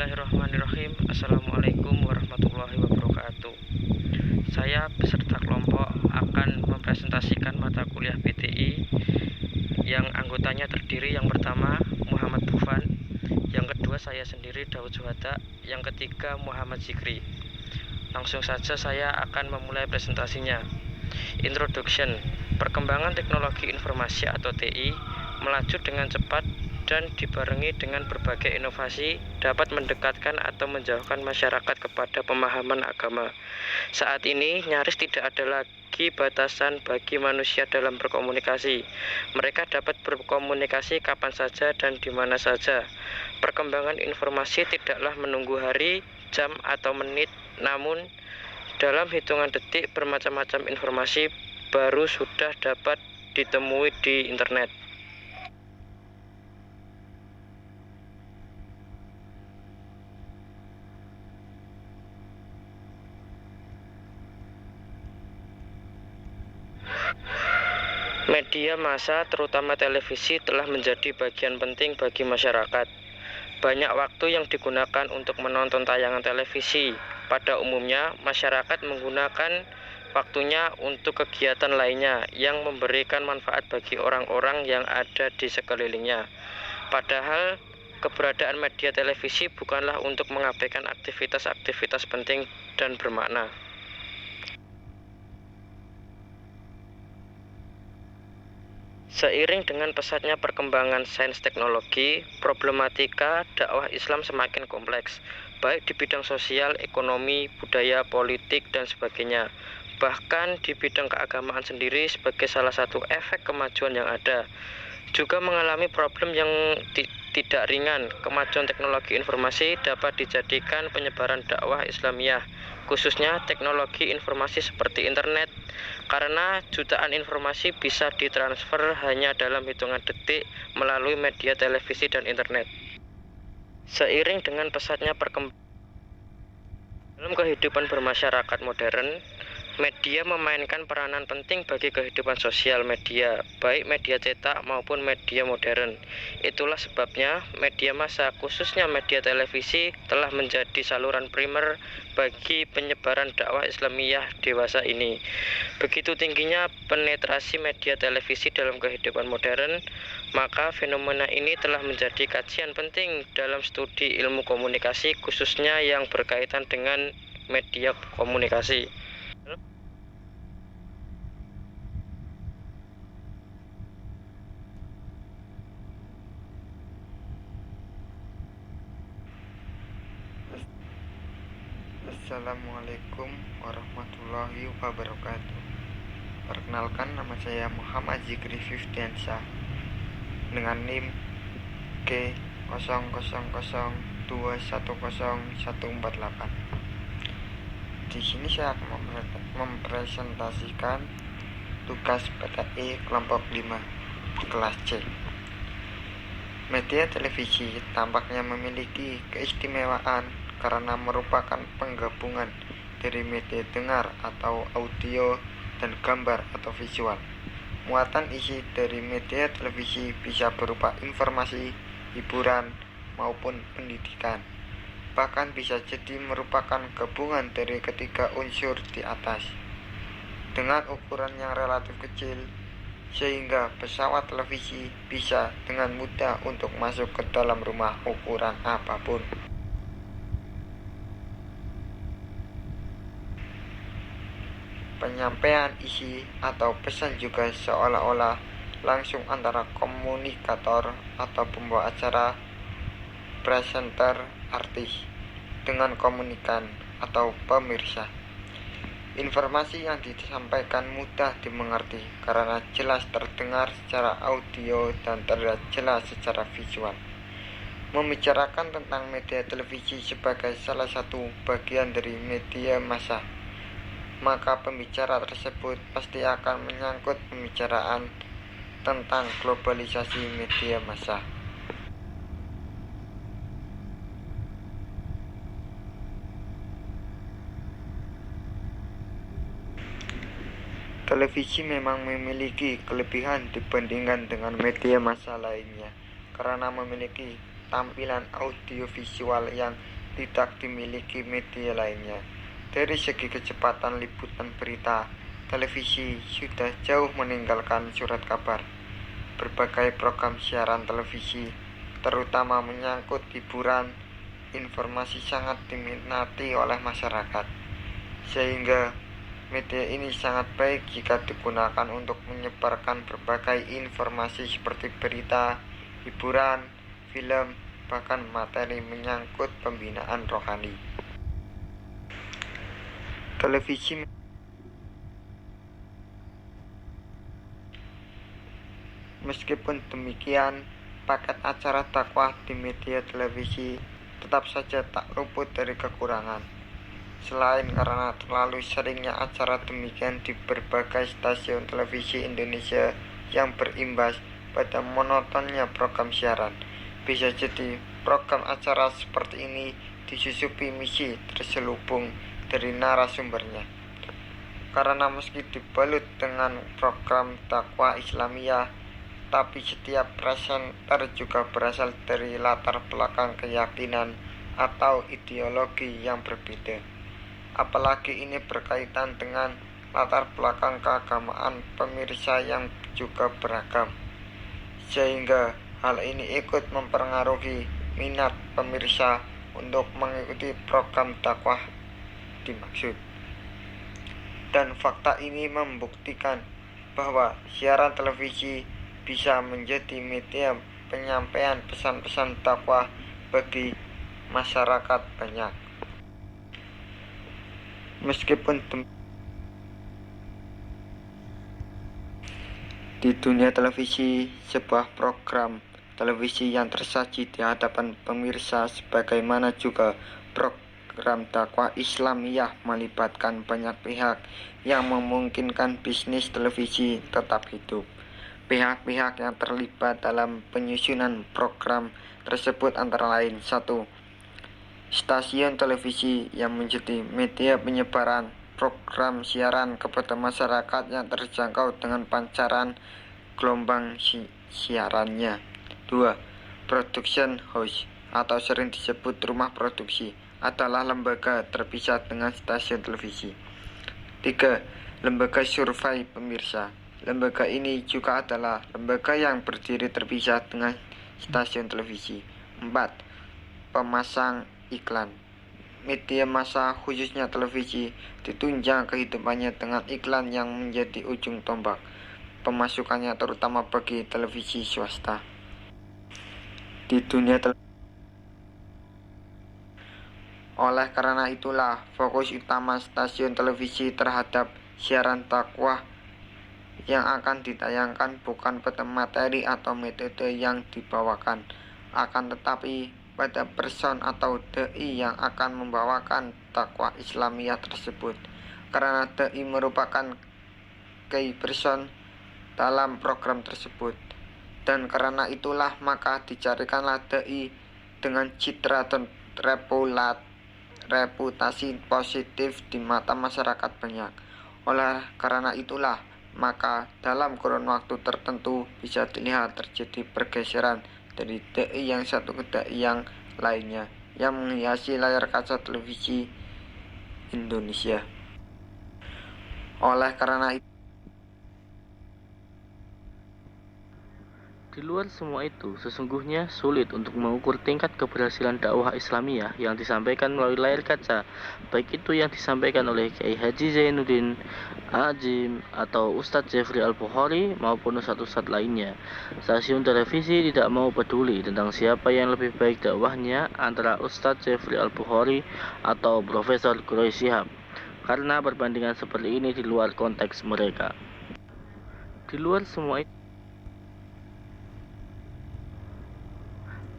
Bismillahirrahmanirrahim. Assalamualaikum warahmatullahi wabarakatuh. Saya beserta kelompok akan mempresentasikan mata kuliah PTI yang anggotanya terdiri yang pertama Muhammad Dufan, yang kedua saya sendiri Daud Juhada, yang ketiga Muhammad Zikri. Langsung saja saya akan memulai presentasinya. Introduction. Perkembangan teknologi informasi atau TI melaju dengan cepat dan dibarengi dengan berbagai inovasi dapat mendekatkan atau menjauhkan masyarakat kepada pemahaman agama. Saat ini nyaris tidak ada lagi batasan bagi manusia dalam berkomunikasi. Mereka dapat berkomunikasi kapan saja dan di mana saja. Perkembangan informasi tidaklah menunggu hari, jam, atau menit, namun dalam hitungan detik bermacam-macam informasi baru sudah dapat ditemui di internet. Media massa, terutama televisi, telah menjadi bagian penting bagi masyarakat. Banyak waktu yang digunakan untuk menonton tayangan televisi. Pada umumnya, masyarakat menggunakan waktunya untuk kegiatan lainnya yang memberikan manfaat bagi orang-orang yang ada di sekelilingnya. Padahal, keberadaan media televisi bukanlah untuk mengabaikan aktivitas-aktivitas penting dan bermakna. Seiring dengan pesatnya perkembangan sains teknologi, problematika dakwah Islam semakin kompleks, baik di bidang sosial, ekonomi, budaya, politik, dan sebagainya. Bahkan di bidang keagamaan sendiri sebagai salah satu efek kemajuan yang ada, juga mengalami problem yang tidak ringan. Kemajuan teknologi informasi dapat dijadikan penyebaran dakwah Islamiyah, khususnya teknologi informasi seperti internet, karena jutaan informasi bisa ditransfer hanya dalam hitungan detik melalui media televisi dan internet. Seiring dengan pesatnya perkembangan dalam kehidupan bermasyarakat modern, media memainkan peranan penting bagi kehidupan sosial media, baik media cetak maupun media modern. Itulah sebabnya media massa, khususnya media televisi, telah menjadi saluran primer bagi penyebaran dakwah Islamiyah dewasa ini. Begitu tingginya penetrasi media televisi dalam kehidupan modern, maka fenomena ini telah menjadi kajian penting dalam studi ilmu komunikasi, khususnya yang berkaitan dengan media komunikasi. Assalamualaikum warahmatullahi wabarakatuh. Perkenalkan, nama saya Muhammad Zikri Fifdiansyah dengan NIM K0002100148. Di sini saya akan mempresentasikan tugas PTI kelompok 5 kelas C. Media televisi tampaknya memiliki keistimewaan karena merupakan penggabungan dari media dengar atau audio dan gambar atau visual. Muatan isi dari media televisi bisa berupa informasi, hiburan, maupun pendidikan. Bahkan bisa jadi merupakan gabungan dari ketiga unsur di atas. Dengan ukuran yang relatif kecil, sehingga pesawat televisi bisa dengan mudah untuk masuk ke dalam rumah ukuran apapun. Penyampaian isi atau pesan juga seolah-olah langsung antara komunikator atau pembawa acara, presenter, artis, dengan komunikan atau pemirsa. Informasi yang disampaikan mudah dimengerti karena jelas terdengar secara audio dan terlihat jelas secara visual. Membicarakan tentang media televisi sebagai salah satu bagian dari media massa, maka pembicara tersebut pasti akan menyangkut pembicaraan tentang globalisasi media massa. Televisi memang memiliki kelebihan dibandingkan dengan media massa lainnya karena memiliki tampilan audiovisual yang tidak dimiliki media lainnya. Dari segi kecepatan liputan berita, televisi sudah jauh meninggalkan surat kabar. Berbagai program siaran televisi, terutama menyangkut hiburan, informasi sangat diminati oleh masyarakat, sehingga media ini sangat baik jika digunakan untuk menyebarkan berbagai informasi seperti berita, hiburan, film, bahkan materi menyangkut pembinaan rohani. Televisi Meskipun demikian, paket acara dakwah di media televisi tetap saja tak luput dari kekurangan. Selain karena terlalu seringnya acara demikian di berbagai stasiun televisi Indonesia yang berimbas pada monotonnya program siaran, bisa jadi program acara seperti ini disusupi misi terselubung dari narasumbernya. Karena meski dibalut dengan program dakwah Islamiyah, tapi setiap presenter juga berasal dari latar belakang keyakinan atau ideologi yang berbeda. Apalagi ini berkaitan dengan latar belakang keagamaan pemirsa yang juga beragam, sehingga hal ini ikut mempengaruhi minat pemirsa untuk mengikuti program dakwah dimaksud. Dan fakta ini membuktikan bahwa siaran televisi bisa menjadi media penyampaian pesan-pesan dakwah bagi masyarakat banyak. Meskipun di dunia televisi, sebuah program televisi yang tersaji di hadapan pemirsa sebagaimana juga program dakwah Islamiyah melibatkan banyak pihak yang memungkinkan bisnis televisi tetap hidup. Pihak-pihak yang terlibat dalam penyusunan program tersebut antara lain: 1. Stasiun televisi yang menjadi media penyebaran program siaran kepada masyarakat yang terjangkau dengan pancaran gelombang siarannya. 2. Production house atau sering disebut rumah produksi adalah lembaga terpisah dengan stasiun televisi. 3. Lembaga survei pemirsa. Lembaga ini juga adalah lembaga yang berdiri terpisah dengan stasiun televisi. 4. Pemasang iklan. Media massa khususnya televisi ditunjang kehidupannya dengan iklan yang menjadi ujung tombak pemasukannya, terutama bagi televisi swasta. Di dunia Oleh karena itulah, fokus utama stasiun televisi terhadap siaran dakwah yang akan ditayangkan bukan pada materi atau metode yang dibawakan, akan tetapi pada person atau dai yang akan membawakan dakwah Islamiyah tersebut. Karena dai merupakan key person dalam program tersebut, dan karena itulah maka dicarikanlah dai dengan citra dan reputasi positif di mata masyarakat banyak. Oleh karena itulah maka dalam kurun waktu tertentu bisa dilihat terjadi pergeseran dari dai yang satu ke dai yang lainnya yang menghiasi layar kaca televisi Indonesia. Oleh karena itu, di luar semua itu, sesungguhnya sulit untuk mengukur tingkat keberhasilan dakwah Islamiyah yang disampaikan melalui layar kaca, baik itu yang disampaikan oleh Kiai Haji Zainuddin Azim atau Ustadz Jeffrey Al-Bukhari maupun ustadz-ustadz lainnya. Stasiun televisi tidak mau peduli tentang siapa yang lebih baik dakwahnya, antara Ustadz Jeffrey Al-Bukhari atau Profesor Quraisy Shihab, karena perbandingan seperti ini di luar konteks mereka. Di luar semua itu,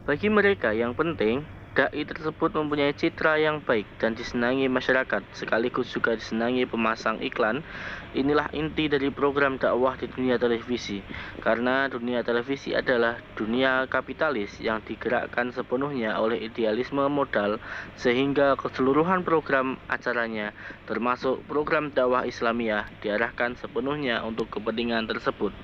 bagi mereka yang penting, dai tersebut mempunyai citra yang baik dan disenangi masyarakat, sekaligus juga disenangi pemasang iklan. Inilah inti dari program dakwah di dunia televisi, karena dunia televisi adalah dunia kapitalis yang digerakkan sepenuhnya oleh idealisme modal, sehingga keseluruhan program acaranya, termasuk program dakwah Islamiyah, diarahkan sepenuhnya untuk kepentingan tersebut.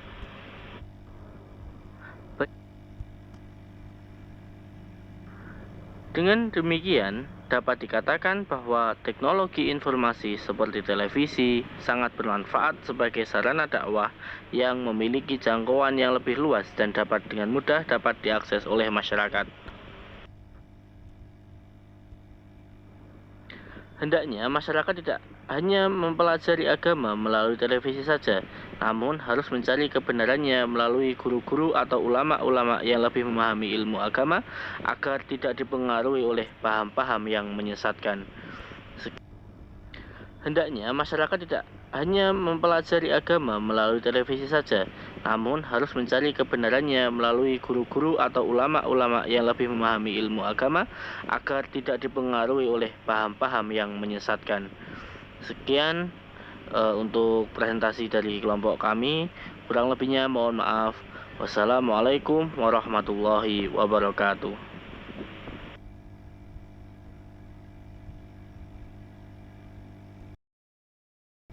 Dengan demikian, dapat dikatakan bahwa teknologi informasi seperti televisi sangat bermanfaat sebagai sarana dakwah yang memiliki jangkauan yang lebih luas dan dapat dengan mudah dapat diakses oleh masyarakat. Hendaknya masyarakat tidak hanya mempelajari agama melalui televisi saja, namun harus mencari kebenarannya melalui guru-guru atau ulama-ulama yang lebih memahami ilmu agama agar tidak dipengaruhi oleh paham-paham yang menyesatkan. Hendaknya masyarakat tidak hanya mempelajari agama melalui televisi saja, namun harus mencari kebenarannya melalui guru-guru atau ulama-ulama yang lebih memahami ilmu agama agar tidak dipengaruhi oleh paham-paham yang menyesatkan. Sekian untuk presentasi dari kelompok kami. Kurang lebihnya mohon maaf. Wassalamualaikum warahmatullahi wabarakatuh.